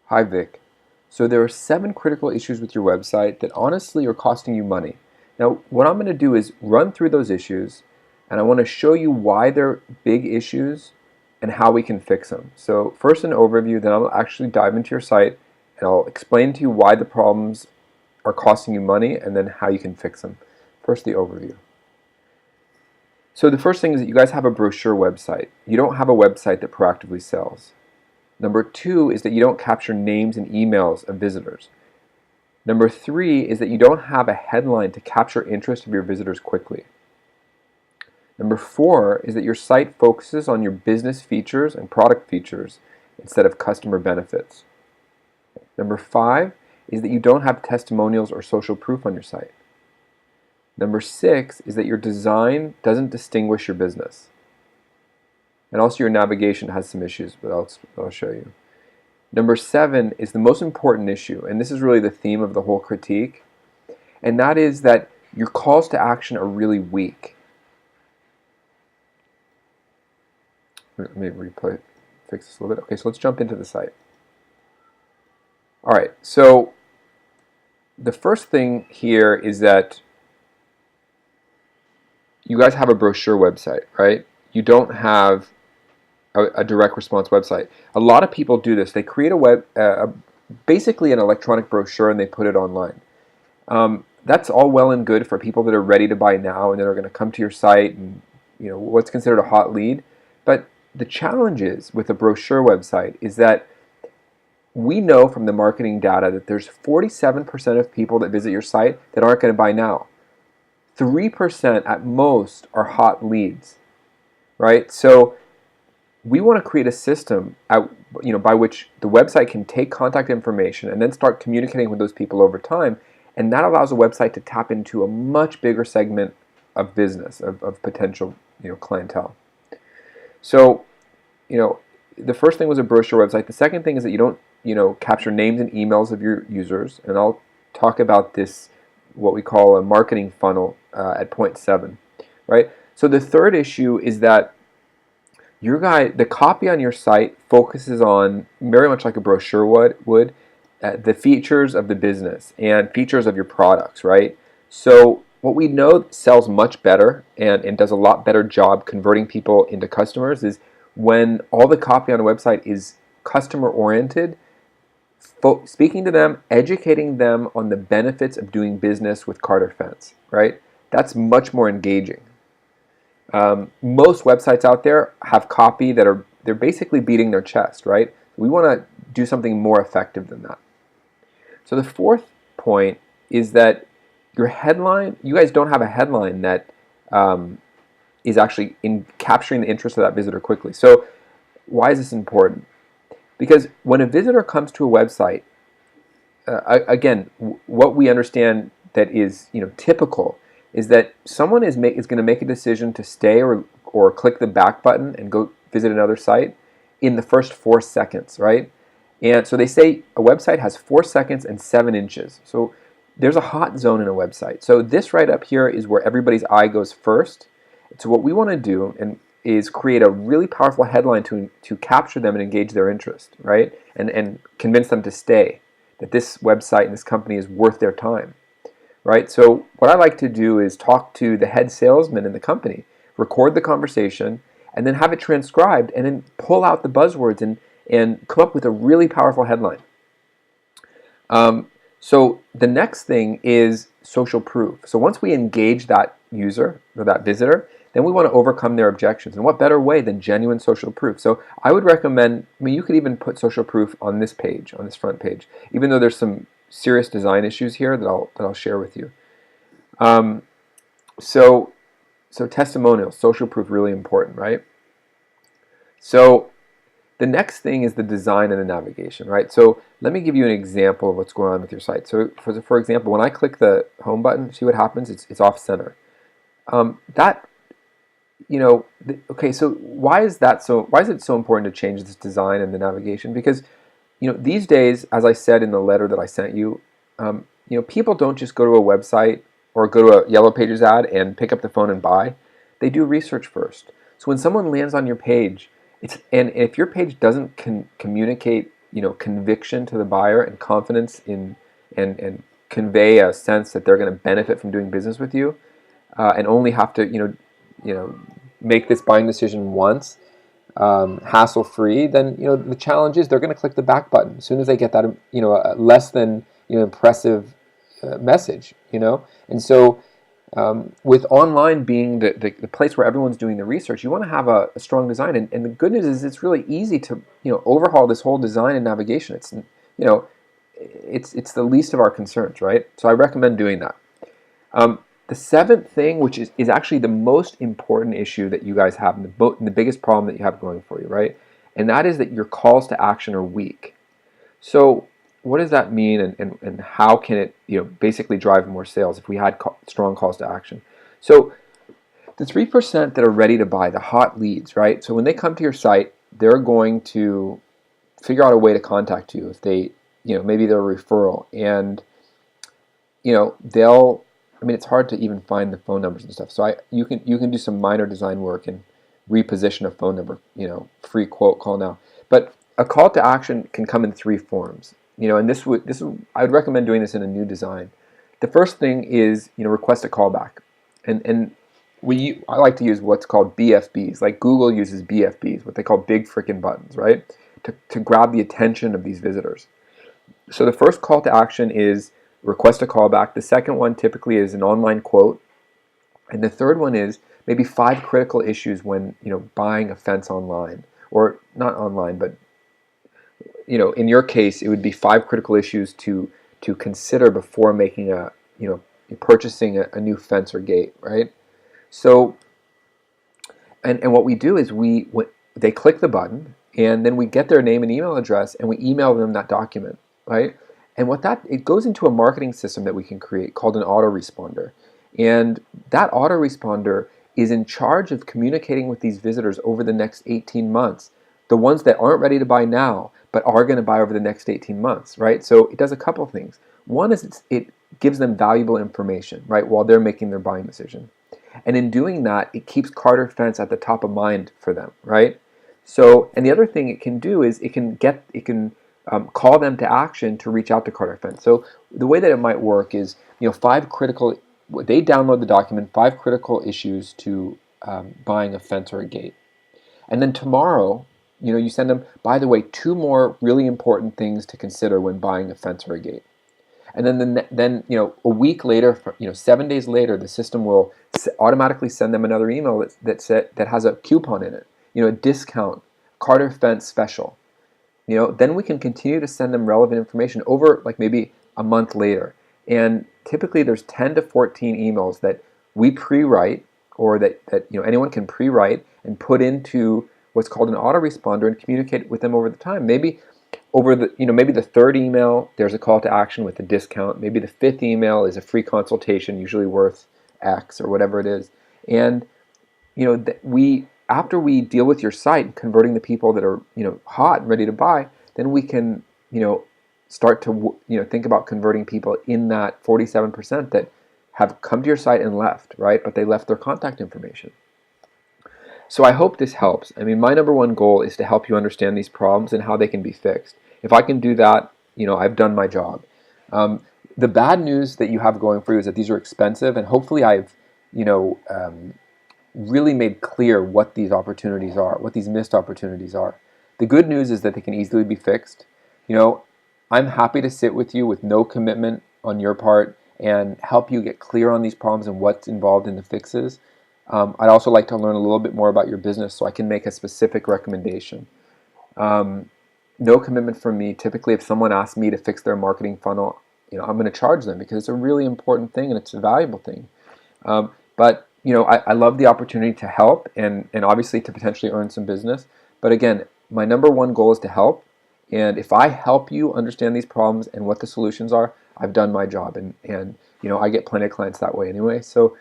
Hi Vic. So there are 7 critical issues with your website that honestly are costing you money. Now, what I'm going to do is run through those issues, and I want to show you why they're big issues and how we can fix them. So first an overview, then I'll actually dive into your site and I'll explain to you why the problems are costing you money and then how you can fix them. First, the overview. So the first thing is that you guys have a brochure website. You don't have a website that proactively sells. Number 2 is that you don't capture names and emails of visitors. Number 3 is that you don't have a headline to capture interest of your visitors quickly. Number 4 is that your site focuses on your business features and product features instead of customer benefits. Number 5 is that you don't have testimonials or social proof on your site. Number 6 is that your design doesn't distinguish your business. And also your navigation has some issues, but I'll show you. Number 7 is the most important issue, and this is really the theme of the whole critique, and that is that your calls to action are really weak. Let me fix this a little bit. Okay, so let's jump into the site. All right, so the first thing here is that you guys have a brochure website, right? You don't have a direct response website. A lot of people do this. They create basically an electronic brochure and they put it online. That's all well and good for people that are ready to buy now and that are going to come to your site and what's considered a hot lead. But the challenge is with a brochure website is that we know from the marketing data that there's 47% of people that visit your site that aren't going to buy now. 3% at most are hot leads, right? So we want to create a system by which the website can take contact information and then start communicating with those people over time, and that allows a website to tap into a much bigger segment of business, of potential clientele. So the first thing was a brochure website. The second thing is that you don't capture names and emails of your users, and I'll talk about this, what we call a marketing funnel at point 7, right? So the third issue is that the copy on your site focuses on, very much like a brochure would, the features of the business and features of your products, right? So what we know sells much better and does a lot better job converting people into customers is when all the copy on a website is customer oriented, speaking to them, educating them on the benefits of doing business with Carter Fence, right? That's much more engaging. Most websites out there have copy they're basically beating their chest, right? We want to do something more effective than that. So the fourth point is that your headline, you guys don't have a headline that is actually in capturing the interest of that visitor quickly. So why is this important? Because when a visitor comes to a website, again, what we understand that is typical is that someone is going to make a decision to stay or click the back button and go visit another site in the first 4 seconds, right? And so they say a website has 4 seconds and 7 inches. So there's a hot zone in a website. So this right up here is where everybody's eye goes first. So what we want to do is create a really powerful headline to capture them and engage their interest, right? And convince them to stay, that this website and this company is worth their time. Right? So what I like to do is talk to the head salesman in the company, record the conversation, and then have it transcribed, and then pull out the buzzwords and come up with a really powerful headline. So the next thing is social proof. So once we engage that user or that visitor, then we want to overcome their objections. And what better way than genuine social proof? So I would recommend, you could even put social proof on this page, on this front page, even though there's some serious design issues here that I'll share with you. So testimonials, social proof, really important, right? So the next thing is the design and the navigation, right? So let me give you an example of what's going on with your site. So for example, when I click the home button, see what happens? It's off center. Okay, so why is it so important to change this design and the navigation? Because these days, as I said in the letter that I sent you, people don't just go to a website or go to a Yellow Pages ad and pick up the phone and buy. They do research first. So when someone lands on your page, and if your page doesn't communicate conviction to the buyer and confidence in and convey a sense that they're going to benefit from doing business with you, and only have to make this buying decision once, hassle-free, then the challenge is they're going to click the back button as soon as they get that a less than impressive message, and so with online being the place where everyone's doing the research, you want to have a strong design, and the good news is it's really easy to overhaul this whole design and navigation. It's the least of our concerns, right? So I recommend doing that. The seventh thing, which is actually the most important issue that you guys have, and the biggest problem that you have going for you, right? And that is that your calls to action are weak. So what does that mean, and how can it basically drive more sales if we had strong calls to action? So the 3% that are ready to buy, the hot leads, right? So when they come to your site, they're going to figure out a way to contact you if they, maybe they're a referral, and they'll. I mean, it's hard to even find the phone numbers and stuff. So you can do some minor design work and reposition a phone number. Free quote, call now. But a call to action can come in three forms. And I would recommend doing this in a new design. The first thing is request a callback, and I like to use what's called BFBs. Like Google uses BFBs, what they call big frickin' buttons, right? To grab the attention of these visitors. So the first call to action is request a callback. The second one typically is an online quote, and the third one is maybe 5 critical issues when buying a fence online, or not online, but in your case it would be 5 critical issues to consider before making purchasing a new fence or gate, right? So and what we do is they click the button, and then we get their name and email address, and we email them that document, right? And it goes into a marketing system that we can create called an autoresponder. And that autoresponder is in charge of communicating with these visitors over the next 18 months. The ones that aren't ready to buy now, but are going to buy over the next 18 months, right? So it does a couple of things. One is it gives them valuable information, right, while they're making their buying decision. And in doing that, it keeps Carter Fence at the top of mind for them, right? So, and the other thing it can do is it can call them to action to reach out to Carter Fence. So the way that it might work is, they download the document, 5 critical issues to buying a fence or a gate. And then tomorrow, you send them, by the way, 2 more really important things to consider when buying a fence or a gate. And then a week later, 7 days later, the system will automatically send them another email that has a coupon in it, a discount, Carter Fence special. Then we can continue to send them relevant information over like maybe a month later. And typically there's 10 to 14 emails that we pre-write, or that anyone can pre-write and put into what's called an autoresponder and communicate with them over the time. Maybe over maybe the 3rd email there's a call to action with a discount. Maybe the 5th email is a free consultation, usually worth X or whatever it is. And after we deal with your site, converting the people that are hot and ready to buy, then we can start to think about converting people in that 47% that have come to your site and left, right? But they left their contact information. So I hope this helps. I mean, my number one goal is to help you understand these problems and how they can be fixed. If I can do that, I've done my job. The bad news that you have going for you is that these are expensive, and hopefully I've really made clear what these opportunities are, what these missed opportunities are. The good news is that they can easily be fixed. I'm happy to sit with you with no commitment on your part and help you get clear on these problems and what's involved in the fixes. I'd also like to learn a little bit more about your business so I can make a specific recommendation. No commitment from me. Typically, if someone asks me to fix their marketing funnel, I'm going to charge them because it's a really important thing and it's a valuable thing. But I love the opportunity to help and obviously to potentially earn some business. But again, my number one goal is to help. And if I help you understand these problems and what the solutions are, I've done my job. And I get plenty of clients that way anyway. So,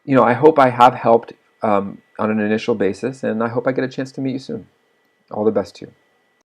I hope I have helped on an initial basis, and I hope I get a chance to meet you soon. All the best to you.